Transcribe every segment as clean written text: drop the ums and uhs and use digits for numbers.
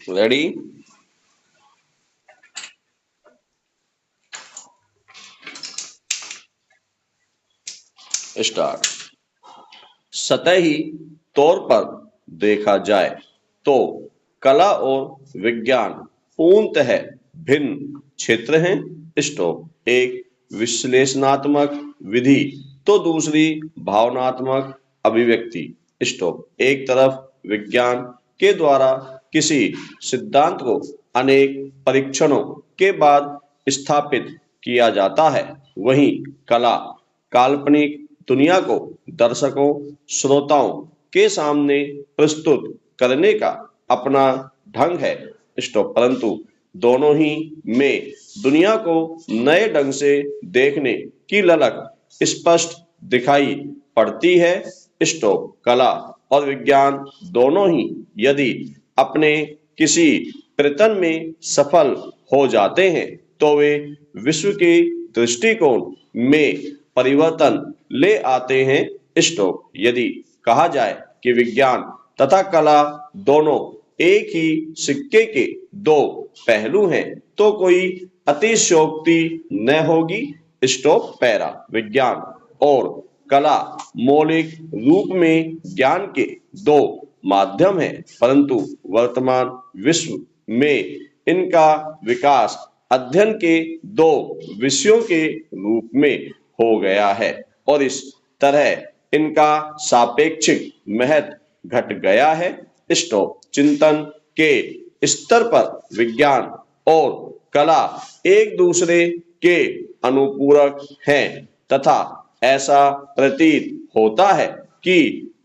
Ready? Start. सतही तौर पर देखा जाए तो कला और विज्ञान पूर्णतः भिन्न क्षेत्र हैं। स्टॉप। एक विश्लेषणात्मक विधि तो दूसरी भावनात्मक अभिव्यक्ति। स्टॉप। एक तरफ विज्ञान के द्वारा किसी सिद्धांत को अनेक परीक्षणों के बाद स्थापित किया जाता है, वहीं कला काल्पनिक दुनिया को दर्शकों श्रोताओं के सामने प्रस्तुत करने का अपना ढंग है। स्टॉप। परंतु दोनों ही में दुनिया को नए ढंग से देखने की ललक स्पष्ट दिखाई पड़ती है। स्टॉप। कला और विज्ञान दोनों ही यदि अपने किसी प्रयत्न में सफल हो जाते हैं तो वे विश्व के दृष्टिकोण में परिवर्तन ले आते हैं। स्टॉप। यदि कहा जाए कि विज्ञान तथा कला दोनों एक ही सिक्के के दो पहलू हैं तो कोई अतिशयोक्ति न होगी। स्टॉप। पैरा। विज्ञान और कला मौलिक रूप में ज्ञान के दो माध्यम हैं, परंतु वर्तमान विश्व में इनका विकास अध्ययन के दो विषयों के रूप में हो गया है और इस तरह इनका सापेक्षिक महत्व घट गया है। स्टॉप। चिंतन के स्तर पर विज्ञान और कला एक दूसरे के अनुपूरक हैं तथा ऐसा प्रतीत होता है कि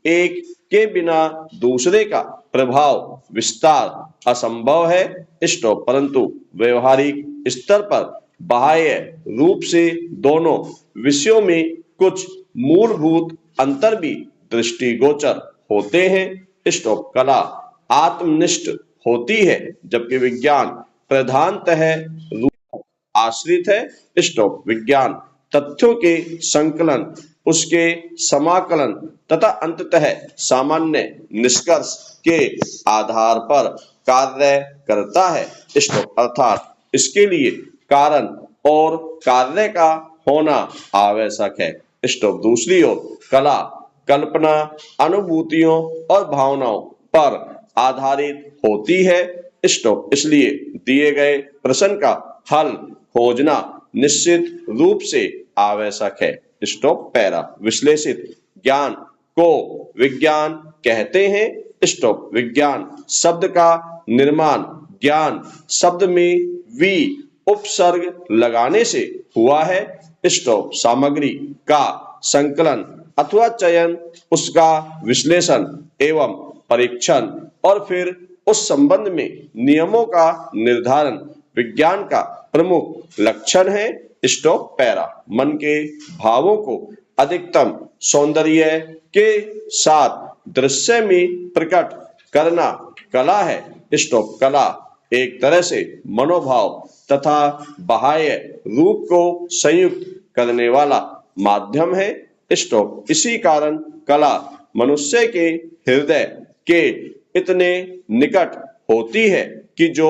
एक के बिना दूसरे का प्रभाव विस्तार असंभव है। स्टॉप। परंतु व्यवहारिक स्तर पर बाह्य रूप से दोनों विषयों में कुछ मूलभूत अंतर भी दृष्टिगोचर होते हैं। स्टॉप। कला आत्मनिष्ठ होती है जबकि विज्ञान प्रधानतः रूप आश्रित है। स्टॉप। विज्ञान तथ्यों के संकलन, उसके समाकलन तथा अंततः सामान्य निष्कर्ष के आधार पर कार्य करता है। स्टॉप। अर्थात इसके लिए कारण और कार्य का होना आवश्यक है। स्टॉप। दूसरी ओर कला कल्पना, अनुभूतियों और भावनाओं पर आधारित होती है। स्टॉप। इसलिए दिए गए प्रश्न का हल खोजना निश्चित रूप से आवश्यक है। स्टॉप। पैरा। विश्लेषित ज्ञान को विज्ञान कहते हैं। स्टॉप। विज्ञान शब्द का निर्माण ज्ञान शब्द में वी उपसर्ग लगाने से हुआ है। स्टॉप। सामग्री का संकलन अथवा चयन, उसका विश्लेषण एवं परीक्षण और फिर उस संबंध में नियमों का निर्धारण विज्ञान का प्रमुख लक्षण है। स्टॉप। पैरा। मन के भावों को अधिकतम सौंदर्य के साथ दृश्य में प्रकट करना कला है। स्टॉप। कला एक तरह से मनोभाव तथा बाह्य रूप को संयुक्त करने वाला माध्यम है। स्टॉप। इसी कारण कला मनुष्य के हृदय के इतने निकट होती है कि जो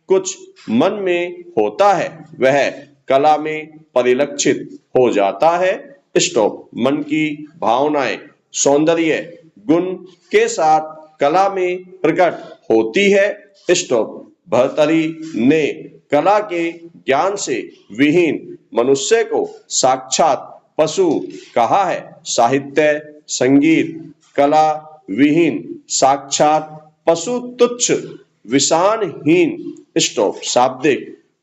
कुछ मन में होता है वह कला में परिलक्षित हो जाता है। स्टॉप। मन की भावनाएं सौंदर्य गुण के साथ कला में प्रकट होती है। स्टॉप। भर्तृहरि ने कला के ज्ञान से विहीन मनुष्य को साक्षात पशु कहा है। साहित्य संगीत कला विहीन साक्षात पशु तुच्छ विषाणहीन। स्टॉप। शाब्दिक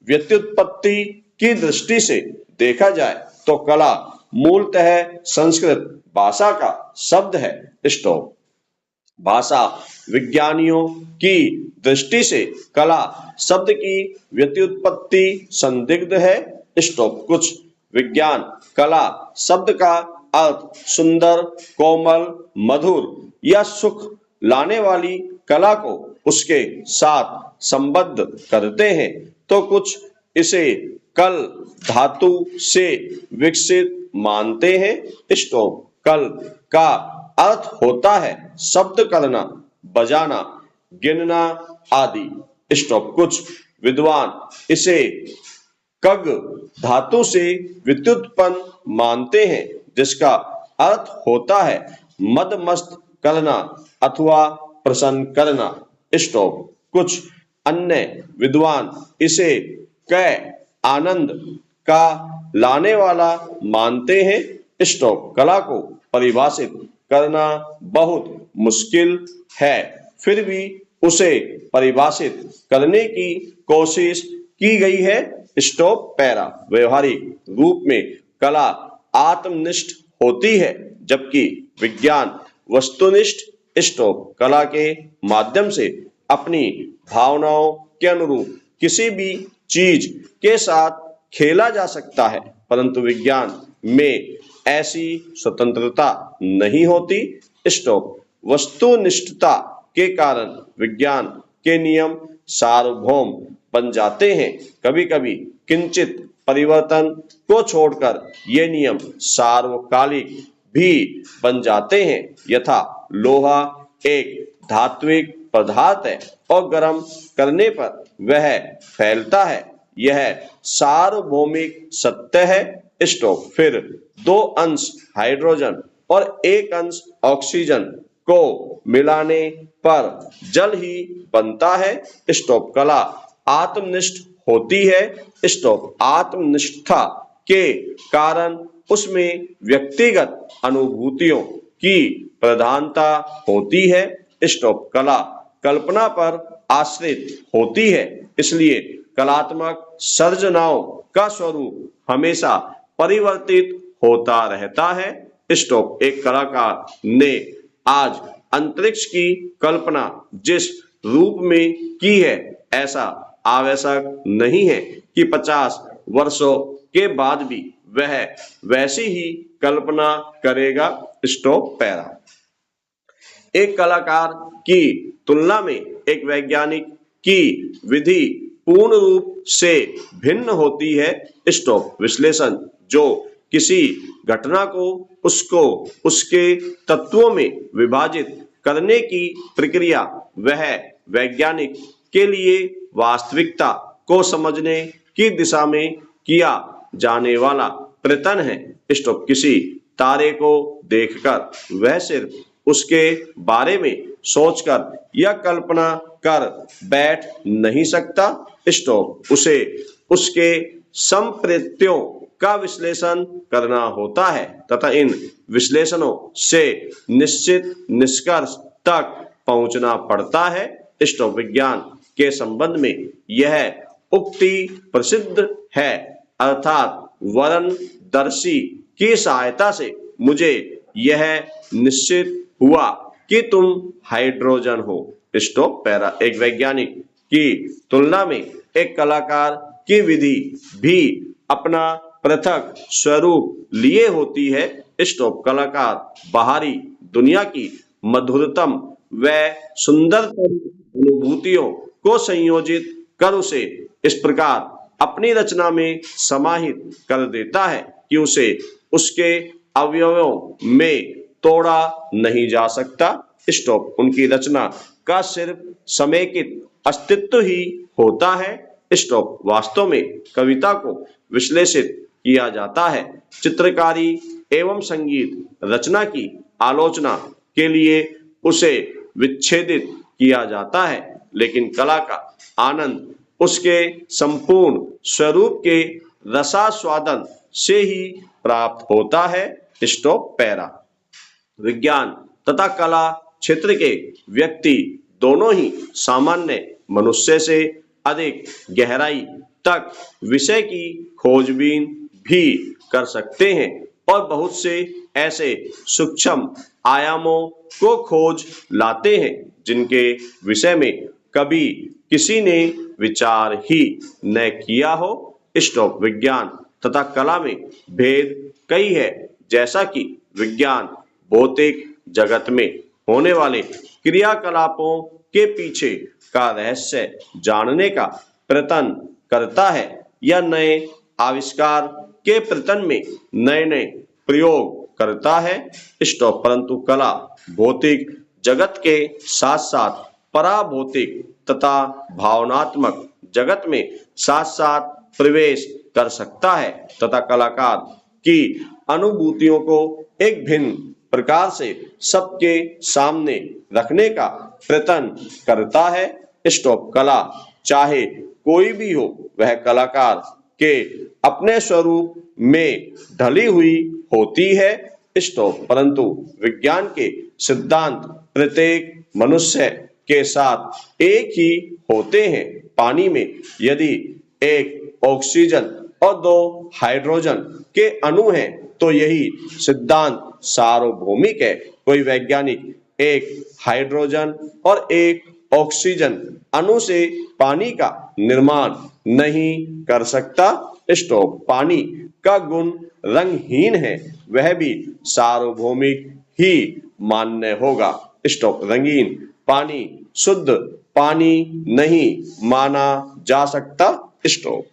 व्युत्पत्ति की दृष्टि से देखा जाए तो कला मूलतः संस्कृत भाषा का शब्द है। स्टॉप। भाषा विज्ञानियों की दृष्टि से कला शब्द की व्युत्पत्ति संदिग्ध है। स्टॉप। कुछ विज्ञान कला शब्द का अर्थ सुंदर, कोमल, मधुर या सुख लाने वाली कला को उसके साथ संबद्ध करते हैं तो कुछ इसे कल धातु से विकसित मानते हैं। स्टॉप। कल का अर्थ होता है शब्द करना, बजाना, गिनना आदि। स्टॉप। कुछ विद्वान इसे कग धातु से व्युत्पन्न मानते हैं, जिसका अर्थ होता है मदमस्त करना अथवा प्रसन्न करना। स्टॉप। कुछ अन्य विद्वान इसे कै आनंद का लाने वाला मानते हैं। स्टॉप। कला को परिभाषित करना बहुत मुश्किल है, फिर भी उसे परिभाषित करने की कोशिश की गई है। Stop para. व्यवहारिक रूप में कला आत्मनिष्ठ होती है, जबकि विज्ञान वस्तुनिष्ठ। स्टॉप। कला के माध्यम से अपनी भावनाओं के अनुरूप किसी भी चीज के साथ खेला जा सकता है, परंतु विज्ञान में ऐसी स्वतंत्रता नहीं होती। स्टॉप। वस्तुनिष्ठता के कारण विज्ञान के नियम सार्वभौम बन जाते हैं। कभी कभी किंचित परिवर्तन को छोड़कर ये नियम सार्वकालिक भी बन जाते हैं। यथा लोहा एक धात्विक पदार्थ है और गर्म करने पर वह फैलता है, यह सार्वभौमिक सत्य है। स्टॉप। फिर दो अंश हाइड्रोजन और एक अंश ऑक्सीजन को मिलाने पर जल ही बनता है। स्टॉप। कला आत्मनिष्ठ होती है। स्टॉप। आत्मनिष्ठता के कारण उसमें व्यक्तिगत अनुभूतियों की प्रधानता होती है। स्टॉप। कला कल्पना पर आश्रित होती है, इसलिए कलात्मक सर्जनाओं का स्वरूप हमेशा परिवर्तित होता रहता है। स्टॉप। एक कलाकार ने आज अंतरिक्ष की कल्पना जिस रूप में की है, ऐसा आवश्यक नहीं है कि 50 वर्षों के बाद भी वह वैसी ही कल्पना करेगा। Stop para. एक कलाकार की तुलना में एक वैज्ञानिक की विधि पूर्ण रूप से भिन्न होती है। स्टॉप। विश्लेषण जो किसी घटना को उसको उसके तत्वों में विभाजित करने की प्रक्रिया, वह वैज्ञानिक के लिए वास्तविकता को समझने की दिशा में किया जाने वाला प्रयत्न है। स्टॉप। किसी तारे को देखकर वह सिर्फ उसके बारे में सोचकर या कल्पना कर बैठ नहीं सकता। स्टॉप। उसे उसके संप्रत्यों का विश्लेषण करना होता है तथा इन विश्लेषणों से निश्चित निष्कर्ष तक पहुंचना पड़ता है। स्टॉप। विज्ञान के संबंध में यह उक्ति प्रसिद्ध है, अर्थात वरणदर्शी की सहायता से मुझे यह निश्चित हुआ कि तुम हाइड्रोजन हो। Stop para. एक वैज्ञानिक की तुलना में एक कलाकार की विधि भी अपना पृथक स्वरूप लिए होती है। स्टॉप। कलाकार बाहरी दुनिया की मधुरतम व सुंदरतम अनुभूतियों को संयोजित कर उसे इस प्रकार अपनी रचना में समाहित कर देता है कि उसे उसके अवयवों में तोड़ा नहीं जा सकता। स्टॉप। उनकी रचना का सिर्फ समेकित अस्तित्व ही होता है। स्टॉप। वास्तव में कविता को विश्लेषित किया जाता है, चित्रकारी एवं संगीत रचना की आलोचना के लिए उसे विच्छेदित किया जाता है, लेकिन कला का आनंद उसके संपूर्ण स्वरूप के रसास्वादन से ही प्राप्त होता है। Stop para. विज्ञान तथा कला क्षेत्र के व्यक्ति दोनों ही सामान्य मनुष्य से अधिक गहराई तक विषय की खोजबीन भी कर सकते हैं और बहुत से ऐसे सूक्ष्म आयामों को खोज लाते हैं जिनके विषय में कभी किसी ने विचार ही न किया हो। स्टॉप। विज्ञान तथा कला में भेद कई है, जैसा कि विज्ञान भौतिक जगत में होने वाले क्रियाकलापों के पीछे का रहस्य जानने का प्रयत्न करता है या नए आविष्कार के प्रयत्न में नए नए प्रयोग करता है। स्टॉप। परंतु कला भौतिक जगत के साथ साथ पराभौतिक तथा भावनात्मक जगत में साथ साथ प्रवेश कर सकता है तथा कलाकार की अनुभूतियों को एक भिन्न प्रकार से सबके सामने रखने का प्रयत्न करता है। स्टॉप। कला चाहे कोई भी हो वह कलाकार के अपने स्वरूप में ढली हुई होती है। स्टॉप। परंतु विज्ञान के सिद्धांत प्रत्येक मनुष्य के साथ एक ही होते हैं। पानी में यदि एक ऑक्सीजन और दो हाइड्रोजन के अणु हैं तो यही सिद्धांत सार्वभौमिक है। कोई वैज्ञानिक एक हाइड्रोजन और एक ऑक्सीजन अणु से पानी का निर्माण नहीं कर सकता। स्टॉप। पानी का गुण रंगहीन है, वह भी सार्वभौमिक ही मान्य होगा। स्टॉप। रंगीन पानी शुद्ध पानी नहीं माना जा सकता। स्टॉप।